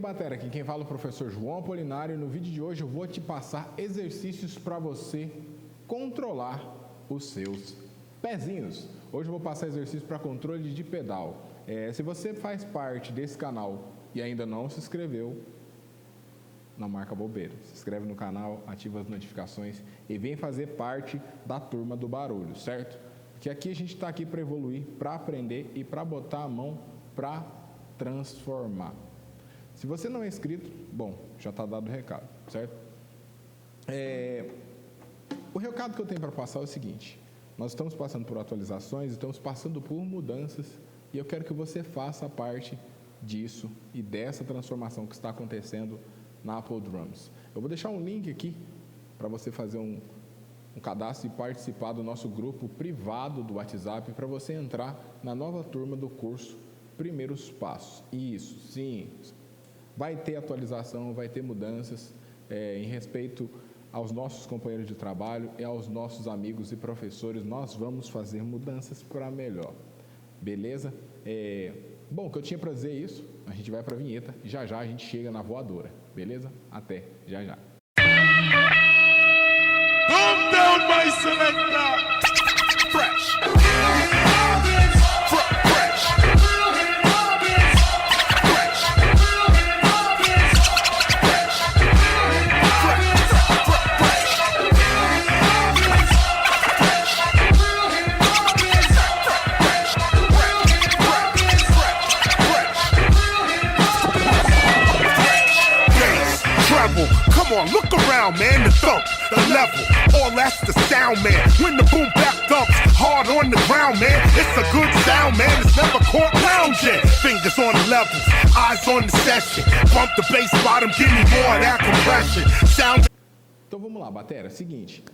Batera, aqui quem fala é o professor João Apolinário e no vídeo de hoje eu vou te passar exercícios para você controlar os seus pezinhos. Hoje eu vou passar exercício para controle de pedal. Se você faz parte desse canal e ainda não se inscreveu, não marca bobeira. Se inscreve no canal, ativa as notificações e vem fazer parte da turma do barulho, certo? Porque aqui a gente está aqui para evoluir, para aprender e para botar a mão para transformar. Se você não é inscrito, bom, já está dado o recado, certo? O recado que eu tenho para passar é o seguinte: nós estamos passando por atualizações, estamos passando por mudanças e eu quero que você faça parte disso e dessa transformação que está acontecendo na Apple Drums. Eu vou deixar um link aqui para você fazer um cadastro e participar do nosso grupo privado do WhatsApp para você entrar na nova turma do curso Primeiros Passos. Isso, sim, vai ter atualização, vai ter mudanças em respeito aos nossos companheiros de trabalho e aos nossos amigos e professores. Nós vamos fazer mudanças para melhor, beleza? Bom, que eu tinha para dizer isso, a gente vai para a vinheta e já já a gente chega na voadora, beleza? Até já já. Calm down, my selector. Fresh. Come on, look around, man, the thump, the level, all that's the sound, man. When the boom bap thumps hard on the ground, man, it's a good sound, man. It's never caught lounging. Fingers on the levels, eyes on the session. Bump the bass bottom, give me more of that compression. Sound. Então vamos lá, batera. Seguinte,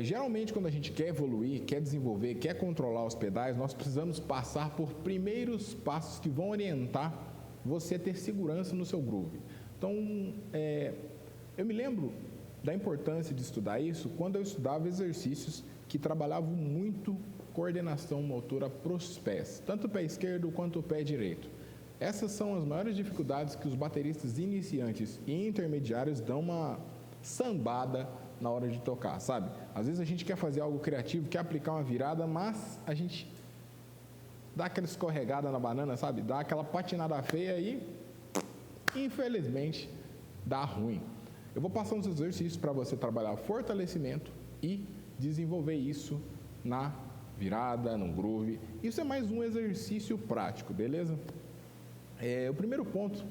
geralmente quando a gente quer evoluir, quer desenvolver, quer controlar os pedais, nós precisamos passar por primeiros passos que vão orientar você a ter segurança no seu groove. Então, eu me lembro da importância de estudar isso quando eu estudava exercícios que trabalhavam muito coordenação motora para os pés, tanto o pé esquerdo quanto o pé direito. Essas são as maiores dificuldades que os bateristas iniciantes e intermediários dão uma sambada na hora de tocar, sabe? Às vezes a gente quer fazer algo criativo, quer aplicar uma virada, mas a gente dá aquela escorregada na banana, sabe? Dá aquela patinada feia e, infelizmente, dá ruim. Eu vou passar uns exercícios para você trabalhar fortalecimento e desenvolver isso na virada, no groove. Isso é mais um exercício prático, beleza? O primeiro ponto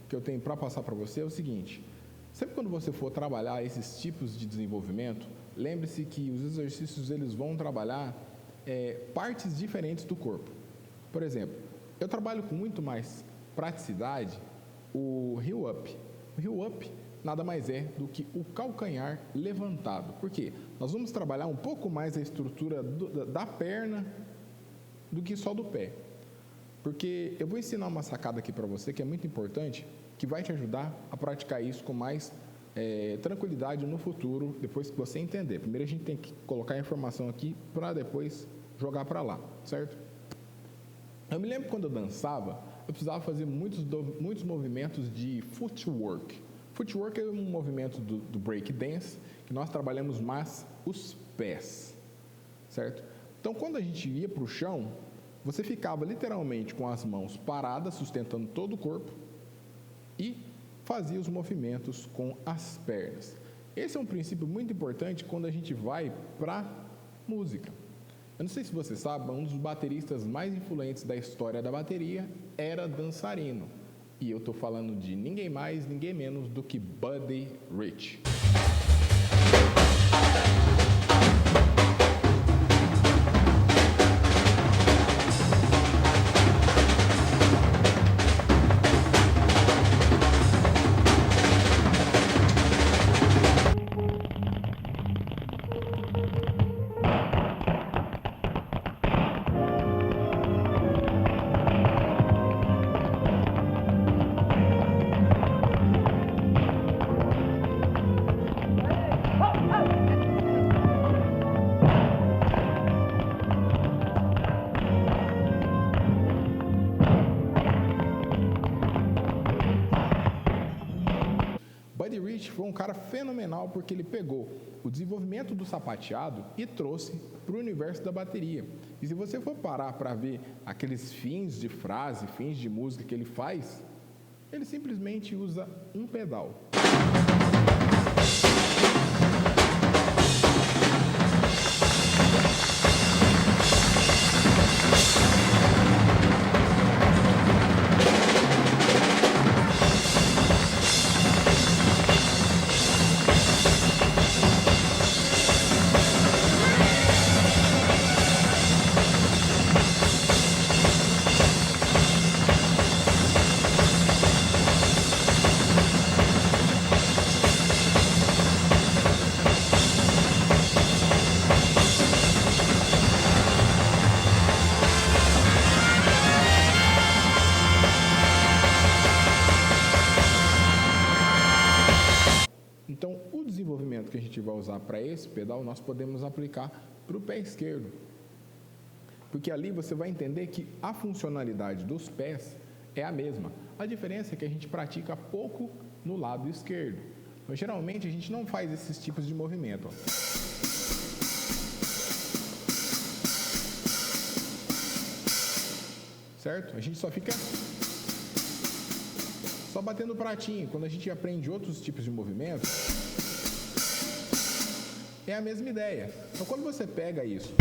que eu tenho para passar para você é o seguinte: sempre quando você for trabalhar esses tipos de desenvolvimento, lembre-se que os exercícios eles vão trabalhar partes diferentes do corpo. Por exemplo, eu trabalho com muito mais praticidade o heel up. O heel up nada mais é do que o calcanhar levantado. Por quê? Nós vamos trabalhar um pouco mais a estrutura da perna do que só do pé. Porque eu vou ensinar uma sacada aqui para você que é muito importante, que vai te ajudar a praticar isso com mais tranquilidade no futuro, depois que você entender. Primeiro a gente tem que colocar a informação aqui para depois jogar para lá, certo? Eu me lembro quando eu dançava, eu precisava fazer muitos movimentos de footwork. Footwork é um movimento do break dance, que nós trabalhamos mais os pés, certo? Então, quando a gente ia para o chão, você ficava literalmente com as mãos paradas, sustentando todo o corpo, e fazia os movimentos com as pernas. Esse é um princípio muito importante quando a gente vai para música. Eu não sei se você sabe, um dos bateristas mais influentes da história da bateria era dançarino. E eu estou falando de ninguém mais, ninguém menos do que Buddy Rich. foi um cara fenomenal porque ele pegou o desenvolvimento do sapateado e trouxe para o universo da bateria. E se você for parar para ver aqueles fins de frase, fins de música que ele faz, ele simplesmente usa um pedal. Então, o desenvolvimento que a gente vai usar para esse pedal, nós podemos aplicar para o pé esquerdo. Porque ali você vai entender que a funcionalidade dos pés é a mesma. A diferença é que a gente pratica pouco no lado esquerdo. Então, geralmente, a gente não faz esses tipos de movimento. Ó. Certo? A gente só fica batendo o pratinho. Quando a gente aprende outros tipos de movimentos, é a mesma ideia. Então, quando você pega isso,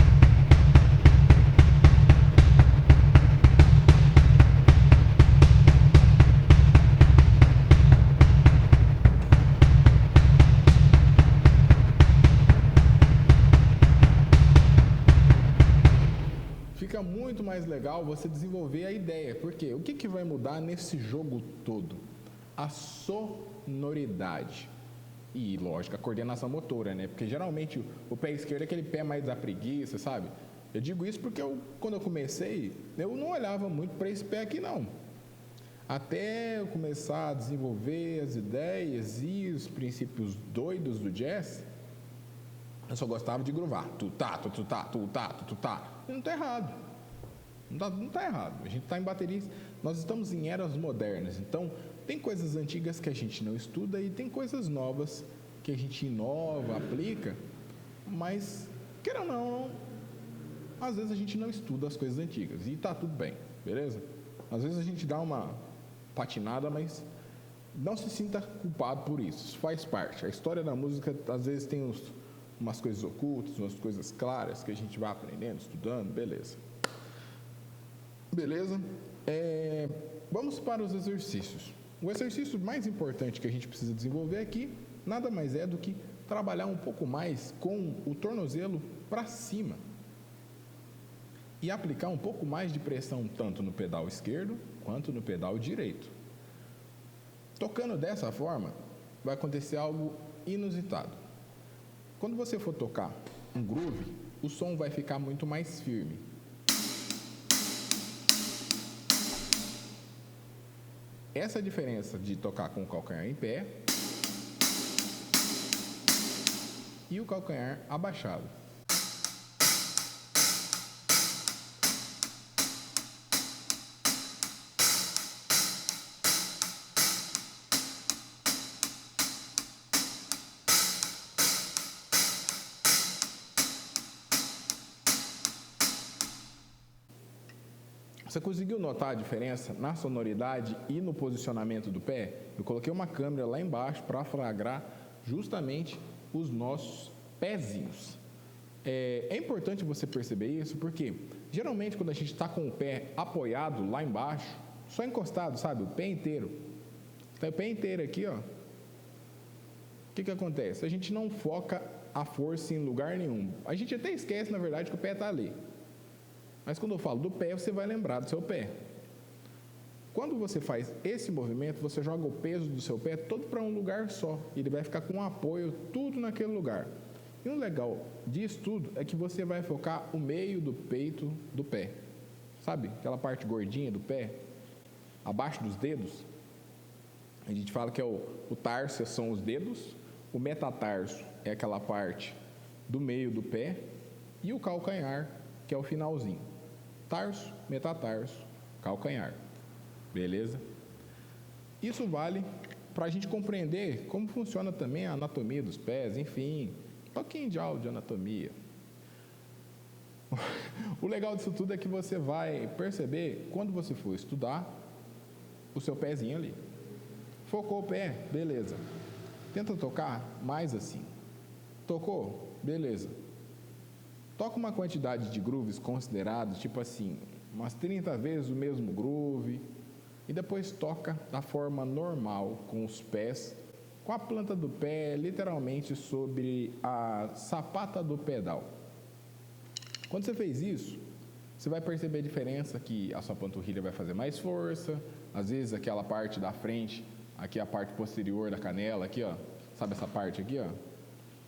fica muito mais legal você desenvolver a ideia. Porque o que vai mudar nesse jogo todo? A sonoridade. E, lógico, a coordenação motora, né? Porque geralmente o pé esquerdo é aquele pé mais da preguiça, sabe? Eu digo isso porque quando eu comecei, eu não olhava muito para esse pé aqui, não. Até eu começar a desenvolver as ideias e os princípios doidos do jazz, eu só gostava de groovar. Tu-tá, tu-tá, tu-tá, tu-tá. E não está errado. Não está errado. A gente está em baterias, nós estamos em eras modernas. Então, tem coisas antigas que a gente não estuda e tem coisas novas que a gente inova, aplica, mas, queira ou não, às vezes a gente não estuda as coisas antigas e está tudo bem, beleza? Às vezes a gente dá uma patinada, mas não se sinta culpado por isso, isso faz parte. A história da música, às vezes, tem umas coisas ocultas, umas coisas claras que a gente vai aprendendo, estudando, beleza. Beleza? Vamos para os exercícios. O exercício mais importante que a gente precisa desenvolver aqui, nada mais é do que trabalhar um pouco mais com o tornozelo para cima e aplicar um pouco mais de pressão tanto no pedal esquerdo quanto no pedal direito. Tocando dessa forma, vai acontecer algo inusitado. Quando você for tocar um groove, o som vai ficar muito mais firme. Essa é a diferença de tocar com o calcanhar em pé e o calcanhar abaixado. Você conseguiu notar a diferença na sonoridade e no posicionamento do pé? Eu coloquei uma câmera lá embaixo para flagrar justamente os nossos pezinhos. É importante você perceber isso porque, geralmente, quando a gente está com o pé apoiado lá embaixo, só encostado, sabe? O pé inteiro. Tá o pé inteiro aqui, ó. O que acontece? A gente não foca a força em lugar nenhum. A gente até esquece, na verdade, que o pé está ali. Mas quando eu falo do pé, você vai lembrar do seu pé. Quando você faz esse movimento, você joga o peso do seu pé todo para um lugar só. E ele vai ficar com apoio tudo naquele lugar. E o legal disso tudo é que você vai focar o meio do peito do pé. Sabe? Aquela parte gordinha do pé, abaixo dos dedos. A gente fala que é o tarso são os dedos, o metatarso é aquela parte do meio do pé e o calcanhar, que é o finalzinho. Tarso, metatarso, calcanhar. Beleza? Isso vale para a gente compreender como funciona também a anatomia dos pés, enfim, um pouquinho de aula de anatomia. O legal disso tudo é que você vai perceber, quando você for estudar, o seu pezinho ali. Focou o pé, beleza. Tenta tocar mais assim. Tocou, beleza. Toca uma quantidade de grooves considerados, tipo assim, umas 30 vezes o mesmo groove, e depois toca da forma normal, com os pés, com a planta do pé literalmente sobre a sapata do pedal. Quando você fez isso, você vai perceber a diferença que a sua panturrilha vai fazer mais força, às vezes aquela parte da frente, aqui a parte posterior da canela, aqui ó, sabe essa parte aqui ó?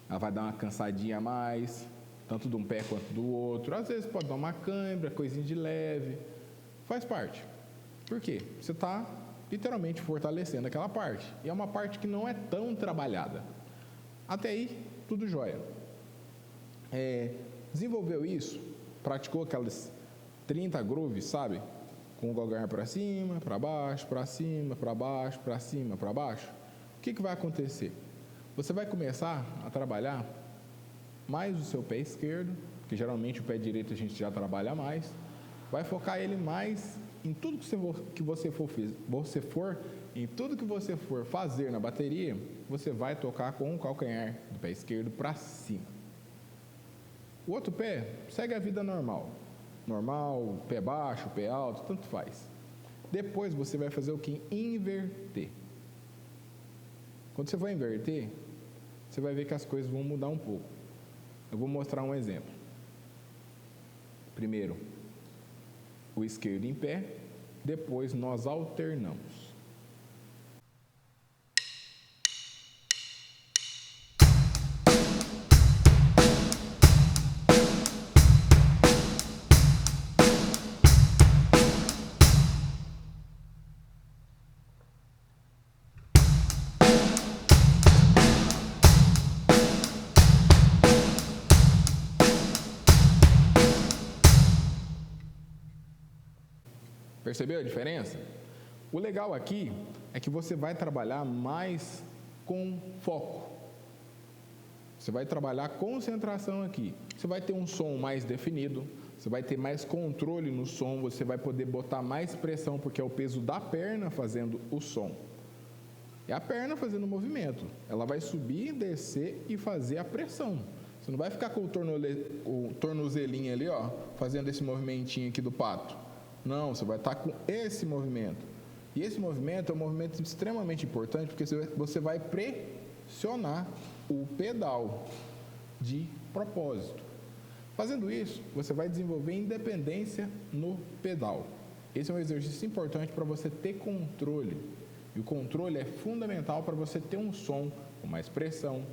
Ela vai dar uma cansadinha a mais, tanto de um pé quanto do outro, às vezes pode dar uma cãibra, coisinha de leve, faz parte. Por quê? Você está literalmente fortalecendo aquela parte, e é uma parte que não é tão trabalhada. Até aí, tudo jóia. Desenvolveu isso, praticou aquelas 30 grooves, sabe? Com o calcanhar para cima, para baixo, para cima, para baixo, para cima, para baixo. O que vai acontecer? Você vai começar a trabalhar mais o seu pé esquerdo, que geralmente o pé direito a gente já trabalha mais. Vai focar ele mais em tudo que você for fazer na bateria, você vai tocar com o calcanhar do pé esquerdo para cima. O outro pé segue a vida normal. Normal, pé baixo, pé alto, tanto faz. Depois você vai fazer o que? Inverter. Quando você vai inverter, você vai ver que as coisas vão mudar um pouco. Eu vou mostrar um exemplo. Primeiro, o esquerdo em pé, depois nós alternamos. Percebeu a diferença? O legal aqui é que você vai trabalhar mais com foco. Você vai trabalhar concentração aqui. Você vai ter um som mais definido, você vai ter mais controle no som, você vai poder botar mais pressão, porque é o peso da perna fazendo o som. É a perna fazendo o movimento. Ela vai subir, descer e fazer a pressão. Você não vai ficar com o tornozelinho ali, ó, fazendo esse movimentinho aqui do pato. Não, você vai estar com esse movimento. E esse movimento é um movimento extremamente importante, porque você vai pressionar o pedal de propósito. Fazendo isso, você vai desenvolver independência no pedal. Esse é um exercício importante para você ter controle. E o controle é fundamental para você ter um som com mais pressão,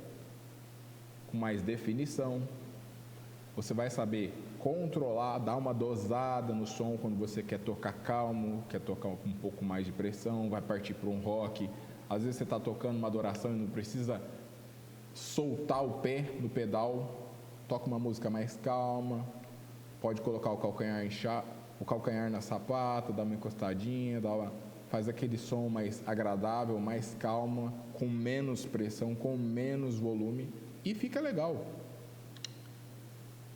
com mais definição. Você vai saber controlar, dar uma dosada no som quando você quer tocar calmo, quer tocar com um pouco mais de pressão, vai partir para um rock. Às vezes você está tocando uma adoração e não precisa soltar o pé no pedal, toca uma música mais calma, pode colocar o calcanhar na sapata, dar uma encostadinha, faz aquele som mais agradável, mais calma, com menos pressão, com menos volume e fica legal.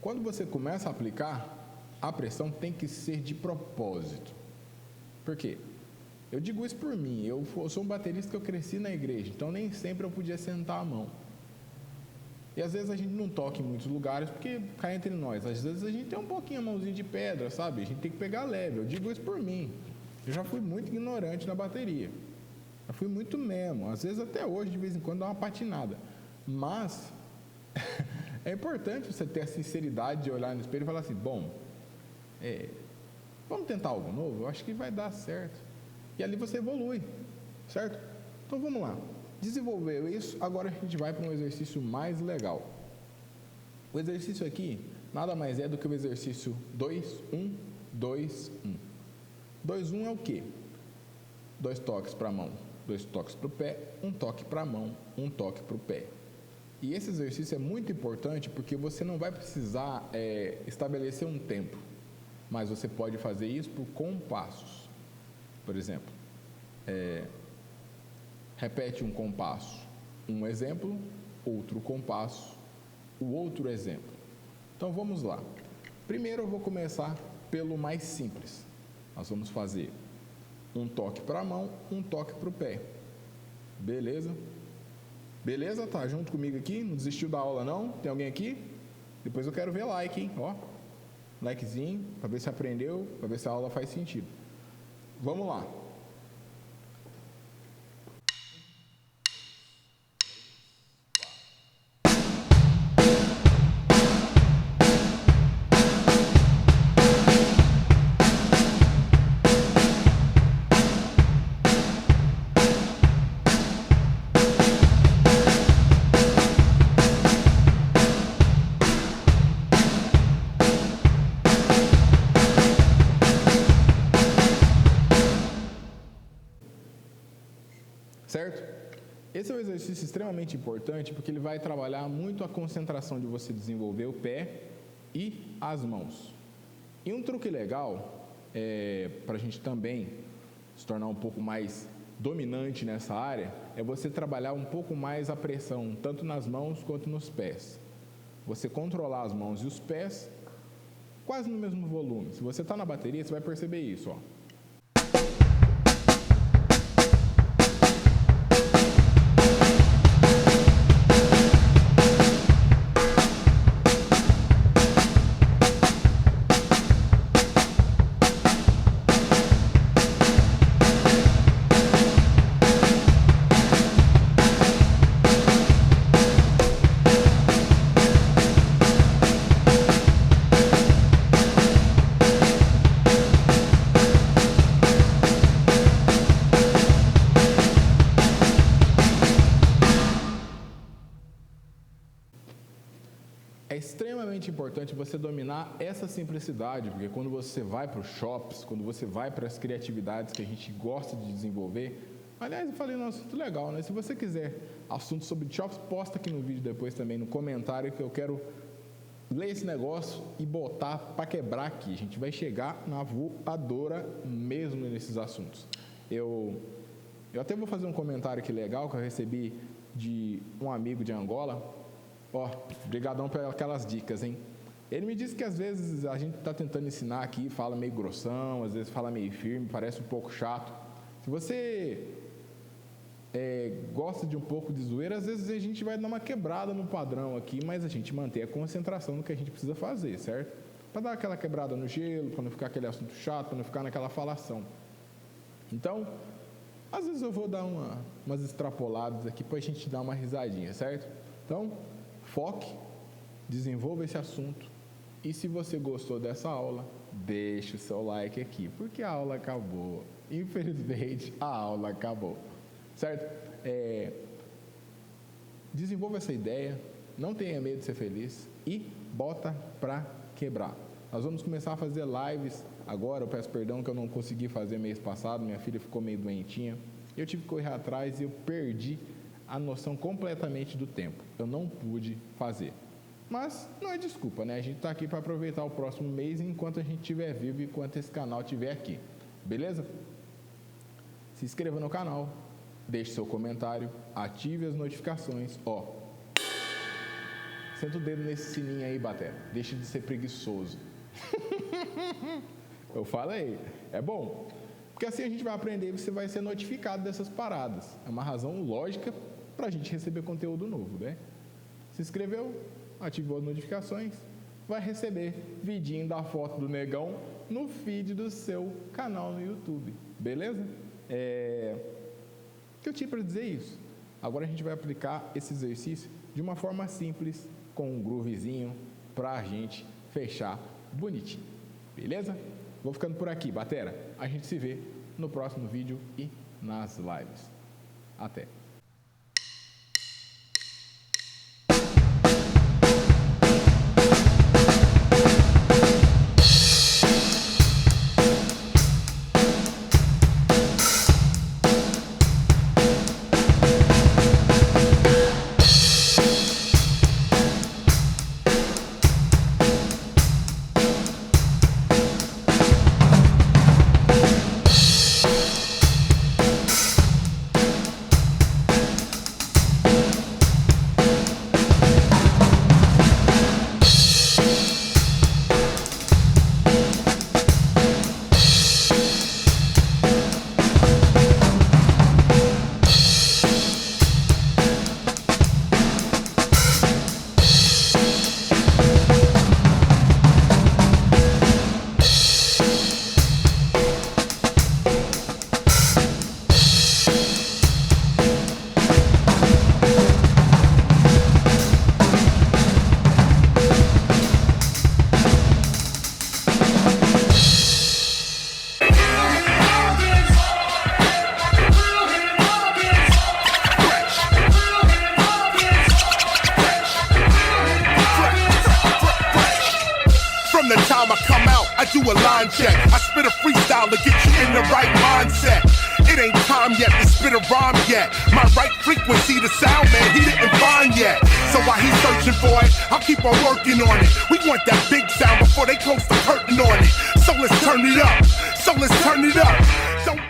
Quando você começa a aplicar, a pressão tem que ser de propósito. Por quê? Eu digo isso por mim, eu sou um baterista que eu cresci na igreja, então nem sempre eu podia sentar a mão. E às vezes a gente não toca em muitos lugares, porque cai entre nós. Às vezes a gente tem um pouquinho a mãozinha de pedra, sabe? A gente tem que pegar leve, eu digo isso por mim. Eu já fui muito ignorante na bateria. Eu fui muito mesmo, às vezes até hoje, de vez em quando, dá uma patinada. Mas... é importante você ter a sinceridade de olhar no espelho e falar assim, bom, vamos tentar algo novo? Eu acho que vai dar certo. E ali você evolui, certo? Então vamos lá. Desenvolveu isso, agora a gente vai para um exercício mais legal. O exercício aqui nada mais é do que o exercício 2, 1, 2, 1. 2, 1 é o quê? 2 toques para a mão, 2 toques para o pé, 1 toque para a mão, 1 toque para o pé. E esse exercício é muito importante porque você não vai precisar estabelecer um tempo, mas você pode fazer isso por compassos. Por exemplo, Repete um compasso, um exemplo, outro compasso, o outro exemplo. Então vamos lá. Primeiro eu vou começar pelo mais simples. Nós vamos fazer um toque para a mão, um toque para o pé. Beleza? Beleza? Tá junto comigo aqui? Não desistiu da aula não? Tem alguém aqui? Depois eu quero ver like, hein? Ó, likezinho, para ver se aprendeu, para ver se a aula faz sentido. Vamos lá. Certo? Esse é um exercício extremamente importante porque ele vai trabalhar muito a concentração de você desenvolver o pé e as mãos. E um truque legal, para a gente também se tornar um pouco mais dominante nessa área, é você trabalhar um pouco mais a pressão, tanto nas mãos quanto nos pés. Você controlar as mãos e os pés quase no mesmo volume. Se você está na bateria, você vai perceber isso, ó. É extremamente importante você dominar essa simplicidade, porque quando você vai para os shops, quando você vai para as criatividades que a gente gosta de desenvolver, aliás, eu falei um assunto legal, né? Se você quiser assunto sobre shops, posta aqui no vídeo depois também no comentário que eu quero ler esse negócio e botar para quebrar aqui. A gente vai chegar na voadora mesmo nesses assuntos. Eu até vou fazer um comentário aqui legal que eu recebi de um amigo de Angola. Ó, brigadão por aquelas dicas, hein? Ele me disse que às vezes a gente está tentando ensinar aqui, fala meio grossão, às vezes fala meio firme, parece um pouco chato. Se você gosta de um pouco de zoeira, às vezes a gente vai dar uma quebrada no padrão aqui, mas a gente mantém a concentração no que a gente precisa fazer, certo? Para dar aquela quebrada no gelo, para não ficar aquele assunto chato, para não ficar naquela falação. Então, às vezes eu vou dar umas extrapoladas aqui para a gente dar uma risadinha, certo? Então, foque, desenvolva esse assunto e se você gostou dessa aula, deixe o seu like aqui, porque a aula acabou. Infelizmente, a aula acabou, certo? Desenvolva essa ideia, não tenha medo de ser feliz e bota pra quebrar. Nós vamos começar a fazer lives agora, eu peço perdão que eu não consegui fazer mês passado, minha filha ficou meio doentinha, eu tive que correr atrás e eu perdi a noção completamente do tempo. Eu não pude fazer. Mas não é desculpa, né? A gente está aqui para aproveitar o próximo mês enquanto a gente estiver vivo e enquanto esse canal estiver aqui. Beleza? Se inscreva no canal, deixe seu comentário, ative as notificações. Ó, senta o dedo nesse sininho aí, batera. Deixe de ser preguiçoso. Eu falei, é bom. Porque assim a gente vai aprender e você vai ser notificado dessas paradas. É uma razão lógica para a gente receber conteúdo novo, né? Se inscreveu, ativou as notificações, vai receber vidinho da foto do negão no feed do seu canal no YouTube, beleza? O que eu tinha para dizer isso? Agora a gente vai aplicar esse exercício de uma forma simples, com um groovezinho, para a gente fechar bonitinho, beleza? Vou ficando por aqui, batera. A gente se vê no próximo vídeo e nas lives. Até! I do a line check. I spit a freestyle to get you in the right mindset. It ain't time yet to spit a rhyme yet. My right frequency, the sound man, he didn't find yet. So while he's searching for it, I'll keep on working on it. We want that big sound before they close the curtain on it. So let's turn it up. So let's turn it up. Don't